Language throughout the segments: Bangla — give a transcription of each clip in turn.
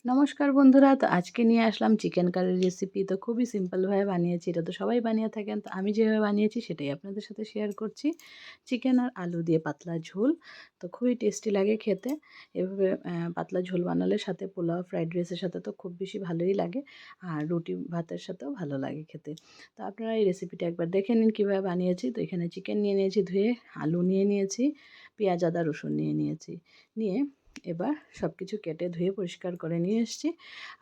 নমস্কার বন্ধুরা, তো আজকে নিয়ে আসলাম চিকেন কারির রেসিপি। তো খুবই সিম্পলভাবে বানিয়েছি, এটা তো সবাই বানিয়ে থাকেন। তো আমি যেভাবে বানিয়েছি সেটাই আপনাদের সাথে শেয়ার করছি। চিকেন আর আলু দিয়ে পাতলা ঝোল, তো খুবই টেস্টি লাগে খেতে। এভাবে পাতলা ঝোল বানালে সাথে পোলাও, ফ্রাইড রাইসের সাথে তো খুব বেশি ভালোই লাগে, আর রুটি ভাতের সাথেও ভালো লাগে খেতে। তো আপনারা এই রেসিপিটা একবার দেখে নিন কীভাবে বানিয়েছি। তো এখানে চিকেন নিয়ে নিয়েছি ধুয়ে, আলু নিয়ে নিয়েছি, পেঁয়াজ আদা রসুন নিয়ে নিয়েছি। নিয়ে এবার সব কিছু কেটে ধুয়ে পরিষ্কার করে নিয়ে এসেছি,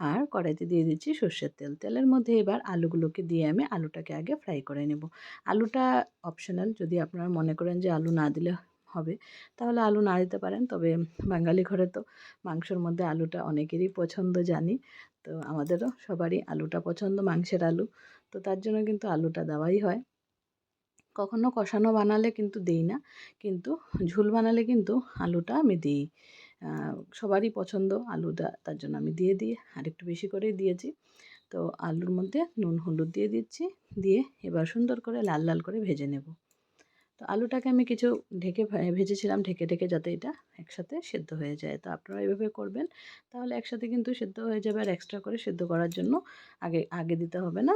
আর কড়াইতে দিয়ে দিচ্ছি সর্ষের তেল। তেলের মধ্যে এবার আলুগুলোকে দিয়ে আমি আলুটাকে আগে ফ্রাই করে নেব। আলুটা অপশনাল, যদি আপনারা মনে করেন যে আলু না দিলে হবে তাহলে আলু না দিতে পারেন। তবে বাঙালি ঘরে তো মাংসর মধ্যে আলুটা অনেকেরই পছন্দ জানি। তো আমাদেরও সবারই আলুটা পছন্দ, মাংসের আলু। তো তার জন্য কিন্তু আলুটা দেওয়াই হয়। কখনো কষানো বানালে কিন্তু দিই না, কিন্তু ঝোল বানালে কিন্তু আলুটা আমি দিই। সবারই পছন্দ আলুটা, তার জন্য আমি দিয়ে দিই, আর একটু বেশি করেই দিয়েছি। তো আলুর মধ্যে নুন হলুদ দিয়ে দিচ্ছি, দিয়ে এবার সুন্দর করে লাল লাল করে ভেজে নেব। তো আলুটাকে আমি কিছু ঢেকে ভেজেছিলাম, ঢেকে ঢেকে, যাতে এটা একসাথে সেদ্ধ হয়ে যায়। তো আপনারা এভাবে করবেন, তাহলে একসাথে কিন্তু সেদ্ধ হয়ে যাবে। আর এক্সট্রা করে সেদ্ধ করার জন্য আগে আগে দিতে হবে না,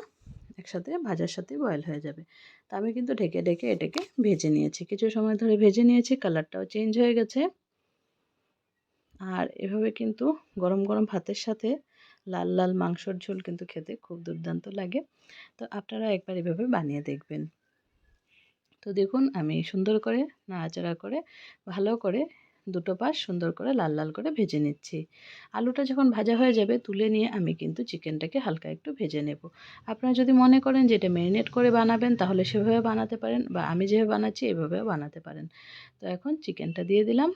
একসাথে ভাজার সাথে বয়েল হয়ে যাবে। তো আমি কিন্তু ঢেকে ঢেকে এটাকে ভেজে নিয়েছি, কিছু সময় ধরে ভেজে নিয়েছি, কালারটাও চেঞ্জ হয়ে গেছে। আর এভাবে কিন্তু গরম গরম ভাতের সাথে লাল লাল মাংসর ঝোল কিন্তু খেতে খুব দুর্দান্ত লাগে। তো আপনারা একবার এভাবে বানিয়ে দেখবেন। তো দেখুন, আমি সুন্দর করে নাড়াচাড়া করে ভালো করে দুটো পাশ সুন্দর করে লাল লাল করে ভেজে নিচ্ছি। আলুটা যখন ভাজা হয়ে যাবে তুলে নিয়ে আমি কিন্তু চিকেনটাকে হালকা একটু ভেজে নেব। আপনারা যদি মনে করেন যে এটা ম্যারিনেট করে বানাবেন তাহলে সেভাবে বানাতে পারেন, বা আমি যেভাবে বানাচ্ছি এভাবেও বানাতে পারেন। তো এখন চিকেনটা দিয়ে দিলাম,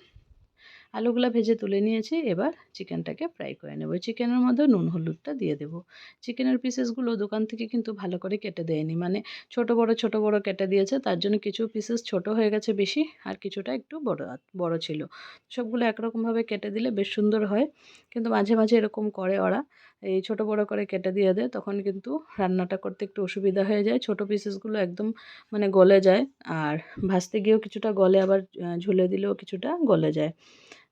আলুগুলা ভেজে তুলে নিয়েছি, এবার চিকেনটাকে ফ্রাই করে নেব। চিকেনের মধ্যে নুন হলুদটা দিয়ে দেবো। চিকেনের পিসেসগুলো দোকান থেকে কিন্তু ভালো করে কেটে দেয়নি, মানে ছোট বড় কেটে দিয়েছে, তার জন্য কিছু পিসেস ছোট হয়ে গেছে বেশি, আর কিছুটা একটু বড় ছিল। সবগুলো একরকমভাবে কেটে দিলে বেশ সুন্দর হয়, কিন্তু মাঝে মাঝে এরকম করে ওরা, এই ছোট বড় করে কেটে দিয়ে দেয়, তখন কিন্তু রান্নাটা করতে একটু অসুবিধা হয়ে যায়। ছোট পিসেসগুলো একদম মানে গলে যায়, আর ভাজতে গিয়েও কিছুটা গলে, আবার ঝুলে দিলেও কিছুটা গলে যায়।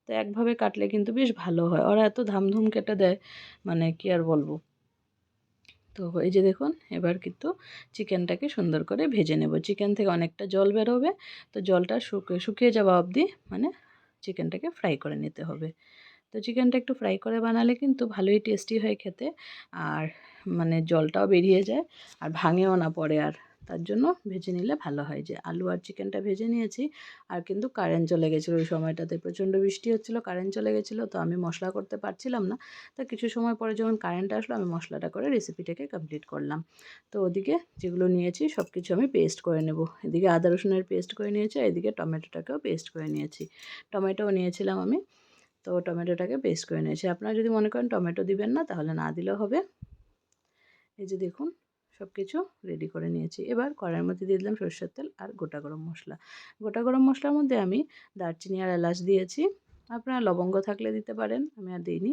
তো একভাবে কাটলে কিন্তু বেশ ভালো হয়, ওরা এত ধামধুম কেটে দেয়, মানে কি আর বলবো। তো এই যে দেখুন, এবার কিন্তু চিকেনটাকে সুন্দর করে ভেজে নেব। চিকেন থেকে অনেকটা জল বেরোবে, তো জলটা শুকিয়ে যাওয়া অবধি মানে চিকেনটাকে ফ্রাই করে নিতে হবে। তো চিকেনটা একটু ফ্রাই করে বানালে কিন্তু ভালোই টেস্টি হয় খেতে, আর মানে জলটাও বেরিয়ে যায়, আর ভাঙেও না পড়ে। আর তার জন্য ভেজে নিলে ভালো হয়। যে আলু আর চিকেনটা ভেজে নিয়েছি, আর কিন্তু কারেন্ট চলে গেছিলো ওই সময়টাতে, প্রচণ্ড বৃষ্টি হচ্ছিলো, কারেন্ট চলে গেছিলো, তো আমি মশলা করতে পারছিলাম না। তো কিছু সময় পরে যখন কারেন্ট আসলো আমি মশলাটা করে রেসিপিটাকে কমপ্লিট করলাম। তো ওদিকে যেগুলো নিয়েছি সব কিছু আমি পেস্ট করে নেব। এদিকে আদা রসুনের পেস্ট করে নিয়েছি, এদিকে টমেটোটাকেও পেস্ট করে নিয়েছি। টমেটোও নিয়েছিলাম আমি, তো টমেটোটাকে পেস্ট করে নিয়েছি। আপনারা যদি মনে করেন টমেটো দিবেন না তাহলে না দিলেও হবে। এই যে দেখুন, সব কিছু রেডি করে নিয়েছি। এবার কড়াইয়ের মধ্যে দিয়ে দিলাম সরষের তেল আর গোটা গরম মশলা। গোটা গরম মশলার মধ্যে আমি দারচিনি আর এলাচ দিয়েছি, আপনারা লবঙ্গ থাকলে দিতে পারেন, আমি আর দিইনি।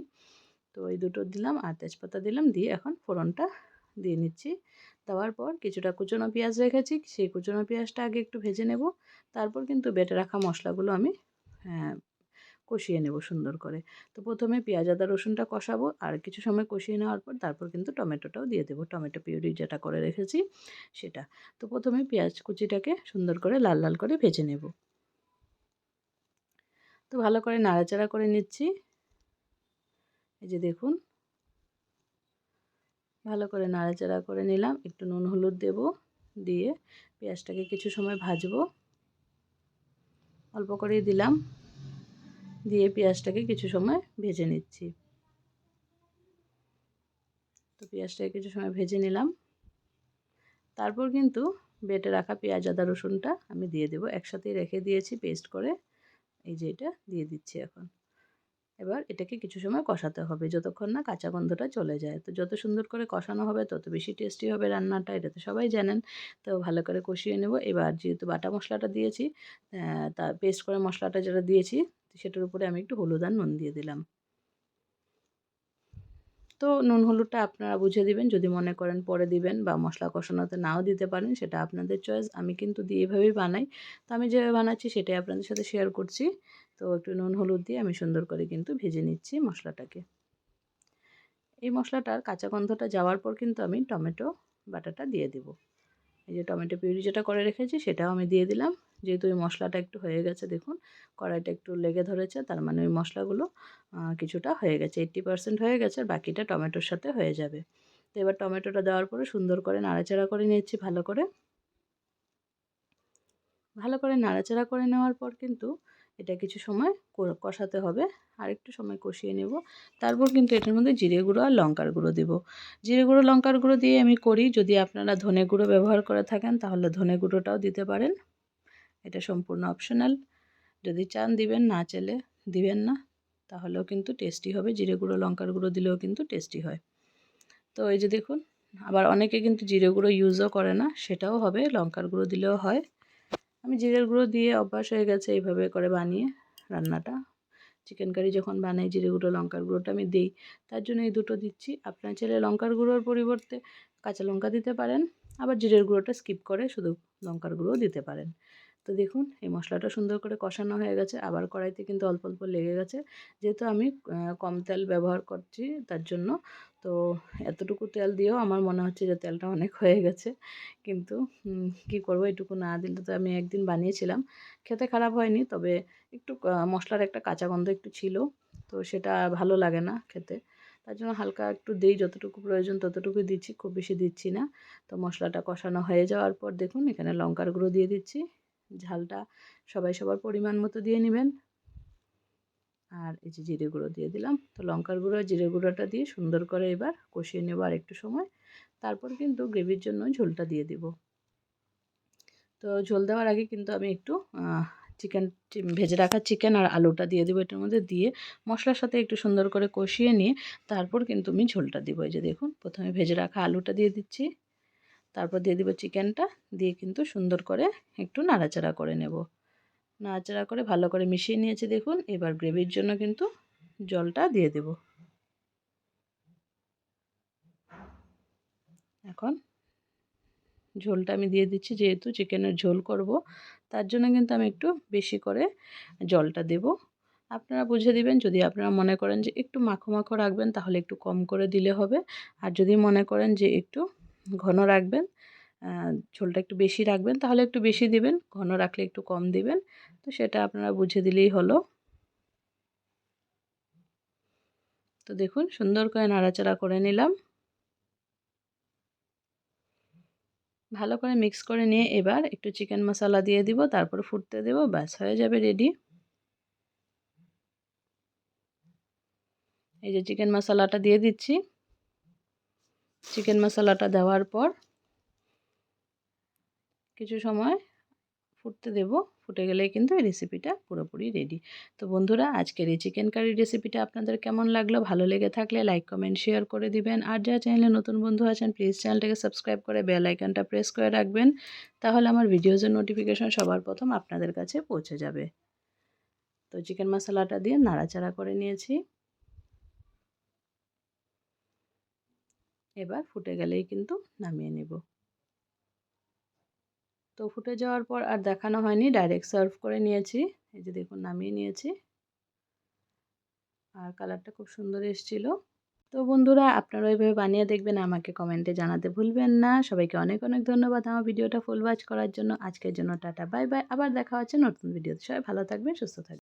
তো এই দুটো দিলাম, আর তেজপাতা দিলাম, দিয়ে এখন ফোড়নটা দিয়ে নিচ্ছি। দেওয়ার পর কিছুটা কুচনো পেঁয়াজ রেখেছি, সেই কুচনো পেঁয়াজটা আগে একটু ভেজে নেব। তারপর কিন্তু বেটে রাখা মশলাগুলো আমি হ্যাঁ কষিয়ে নেব সুন্দর করে। তো প্রথমে পেঁয়াজ আদা রসুনটা কষাবো, আর কিছু সময় কষিয়ে নেওয়ার পর তারপর কিন্তু টমেটোটাও দিয়ে দেবো, টমেটো পিউরি যেটা করে রেখেছি সেটা। তো প্রথমে পেঁয়াজ কুচিটাকে সুন্দর করে লাল লাল করে ভেজে নেব। তো ভালো করে নাড়াচাড়া করে নিচ্ছি। এই যে দেখুন, ভালো করে নাড়াচাড়া করে নিলাম, একটু নুন হলুদ দেব, দিয়ে পেঁয়াজটাকে কিছু সময় ভাজবো, অল্প করেই দিলাম, দিয়ে পেঁয়াজটাকে কিছু সময় ভেজে নিচ্ছি। তো পেঁয়াজটাকে কিছু সময় ভেজে নিলাম, তারপর কিন্তু বেটে রাখা পেঁয়াজ আদা রসুনটা আমি দিয়ে দেবো, একসাথেই রেখে দিয়েছি পেস্ট করে। এই যে এটা দিয়ে দিচ্ছি এখন। এবার এটাকে কিছু সময় কষাতে হবে, যতক্ষণ না কাঁচা গন্ধটা চলে যায়। তো যত সুন্দর করে কষানো হবে তত বেশি টেস্টি হবে রান্নাটা, এটা তো সবাই জানেন। তো ভালো করে কষিয়ে নেব। এবার যেহেতু বাটা মশলাটা দিয়েছি, তা পেস্ট করে মশলাটা যেটা দিয়েছি সেটার উপরে আমি একটু হলুদ আর নুন দিয়ে দিলাম। তো নুন হলুদটা আপনারা বুঝে দিবেন, যদি মনে করেন পরে দিবেন বা মশলা কষানোতে নাও দিতে পারেন, সেটা আপনাদের চয়েস। আমি কিন্তু দিয়ে এভাবেই বানাই। তো আমি যেভাবে বানাচ্ছি সেটাই আপনাদের সাথে শেয়ার করছি। তো একটু নুন হলুদ দিয়ে আমি সুন্দর করে কিন্তু ভেজে নিচ্ছি মশলাটাকে। এই মশলাটার কাঁচা গন্ধটা যাওয়ার পর কিন্তু আমি টমেটো বাটাটা দিয়ে দেব। এই যে টমেটো পিউরি যেটা করে রেখেছি সেটাও আমি দিয়ে দিলাম। যেহেতু ওই মশলাটা একটু হয়ে গেছে, দেখুন কড়াইটা একটু লেগে ধরেছে, তার মানে ওই মশলাগুলো কিছুটা হয়ে গেছে, 80% হয়ে গেছে, আর বাকিটা টমেটোর সাথে হয়ে যাবে। তো এবার টমেটোটা দেওয়ার পরে সুন্দর করে নাড়াচাড়া করে নিচ্ছি ভালো করে। ভালো করে নাড়াচাড়া করে নেওয়ার পর কিন্তু এটা কিছু সময় কষাতে হবে, আর একটু সময় কষিয়ে নেব। তারপর কিন্তু এটার মধ্যে জিরে গুঁড়ো আর লঙ্কার গুঁড়ো দেব। জিরে গুঁড়ো লঙ্কার গুঁড়ো দিয়ে আমি করি, যদি আপনারা ধনে গুঁড়ো ব্যবহার করে থাকেন তাহলে ধনে গুঁড়োটাও দিতে পারেন, এটা সম্পূর্ণ অপশনাল। যদি চান দিবেন, না চাইলে দিবেন না, তাহলেও কিন্তু টেস্টি হবে। জিরে গুঁড়ো লঙ্কার গুঁড়ো দিলেও কিন্তু টেস্টি হয়। তো এই যে দেখুন, আবার অনেকে কিন্তু জিরে গুঁড়ো ইউজও করে না, সেটাও হবে, লঙ্কার গুঁড়ো দিলেও হয়। আমি জিরের গুঁড়ো দিয়ে অভ্যাস হয়ে গেছে এইভাবে করে বানিয়ে রান্নাটা। চিকেন কারি যখন বানাই জিরে গুঁড়ো লঙ্কার গুঁড়োটা আমি দিই, তার জন্য এই দুটো দিচ্ছি। আপনার চাইলে লঙ্কার গুঁড়োর পরিবর্তে কাঁচা লঙ্কা দিতে পারেন, আবার জিরের গুঁড়োটা স্কিপ করে শুধু লঙ্কার গুঁড়োও দিতে পারেন। তো দেখুন এই মশলাটা সুন্দর করে কষানো হয়ে গেছে, আবার কড়াইতে কিন্তু অল্প অল্প লেগে গেছে, যেহেতু আমি কম তেল ব্যবহার করছি তার জন্য। তো এতটুকু তেল দিয়েও আমার মনে হচ্ছে যে তেলটা অনেক হয়ে গেছে, কিন্তু কি করব, এটুকু না দিলে তো। আমি একদিন বানিয়েছিলাম, খেতে খারাপ হয়নি, তবে একটু মশলার একটা কাঁচা গন্ধ একটু ছিল, তো সেটা ভালো লাগে না খেতে। তার জন্য হালকা একটু দিই, যতটুকু প্রয়োজন ততটুকুই দিচ্ছি, খুব বেশি দিচ্ছি না। তো মশলাটা কষানো হয়ে যাওয়ার পর দেখুন এখানে লঙ্কার গুঁড়ো দিয়ে দিচ্ছি। ঝালটা সবাই সবার পরিমাণ মতো দিয়ে নেবেন। আর এই যে জিরে গুঁড়ো দিয়ে দিলাম। তো লঙ্কার গুঁড়ো জিরে গুঁড়োটা দিয়ে সুন্দর করে এবার কষিয়ে নেব আর একটু সময়। তারপর কিন্তু গ্রেভির জন্য ঝোলটা দিয়ে দিব। তো ঝোল দেওয়ার আগে কিন্তু আমি একটু চিকেন ভেজে রাখা চিকেন আর আলুটা দিয়ে দেবো এটার মধ্যে, দিয়ে মশলার সাথে একটু সুন্দর করে কষিয়ে নিয়ে তারপর কিন্তু আমি ঝোলটা দিব। এই যে দেখুন, প্রথমে ভেজে রাখা আলুটা দিয়ে দিচ্ছি, তারপর দিয়ে দিব চিকেনটা, দিয়ে কিন্তু সুন্দর করে একটু নাড়াচাড়া করে নেব। নাড়াচাড়া করে ভালো করে মিশিয়ে নিয়েছি দেখুন। এবার গ্রেভির জন্য কিন্তু জলটা দিয়ে দেব। এখন ঝোলটা আমি দিয়ে দিচ্ছি, যেহেতু চিকেনের ঝোল করব তার জন্য কিন্তু আমি একটু বেশি করে জলটা দেব। আপনারা বুঝে দিবেন, যদি আপনারা মনে করেন যে একটু মাখো মাখো রাখবেন তাহলে একটু কম করে দিলে হবে, আর যদি মনে করেন যে একটু ঘন রাখবেন, ঝোলটা একটু বেশি রাখবেন তাহলে একটু বেশি দিবেন, ঘন রাখলে একটু কম দিবেন। তো সেটা আপনারা বুঝে দিলেই হলো। তো দেখুন সুন্দর করে নাড়াচাড়া করে নিলাম, ভালো করে মিক্স করে নিয়ে এবার একটু চিকেন মশলা দিয়ে দিব, তারপর ফুটতে দেব, ব্যাস হয়ে যাবে রেডি। এই যে চিকেন মশলাটা দিয়ে দিচ্ছি। চিকেন মশলাটা দেওয়ার পর কিছু সময় ফুটতে দেব, ফুটে গেলেই কিন্তু এই রেসিপিটা পুরোপুরি রেডি। তো বন্ধুরা, আজকের এই চিকেন কারির রেসিপিটা আপনাদের কেমন লাগলো? ভালো লেগে থাকলে লাইক কমেন্ট শেয়ার করে দিবেন, আর যারা চ্যানেলে নতুন বন্ধু আছেন প্লিজ চ্যানেলটাকে সাবস্ক্রাইব করে বেল আইকনটা প্রেস করে রাখবেন, তাহলে আমার ভিডিওজের নোটিফিকেশন সবার প্রথম আপনাদের কাছে পৌঁছে যাবে। তো চিকেন মশলাটা দিয়ে নাড়াচাড়া করে নিয়েছি, এবার ফুটে গেলেই কিন্তু নামিয়ে নেব। তো ফুটে যাওয়ার পর আর দেখানো হয়নি, ডাইরেক্ট সার্ভ করে নিয়েছি। এই যে দেখুন নামিয়ে নিয়েছি, আর কালারটা খুব সুন্দর এসেছিল। তো বন্ধুরা, আপনারা ওইভাবে বানিয়ে দেখবেন, আমাকে কমেন্টে জানাতে ভুলবেন না। সবাইকে অনেক অনেক ধন্যবাদ আমার ভিডিওটা ফুল ওয়াচ করার জন্য। আজকের জন্য টাটা বাই বাই, আবার দেখা হচ্ছে নতুন ভিডিওতে। সবাই ভালো থাকবেন, সুস্থ থাকবেন।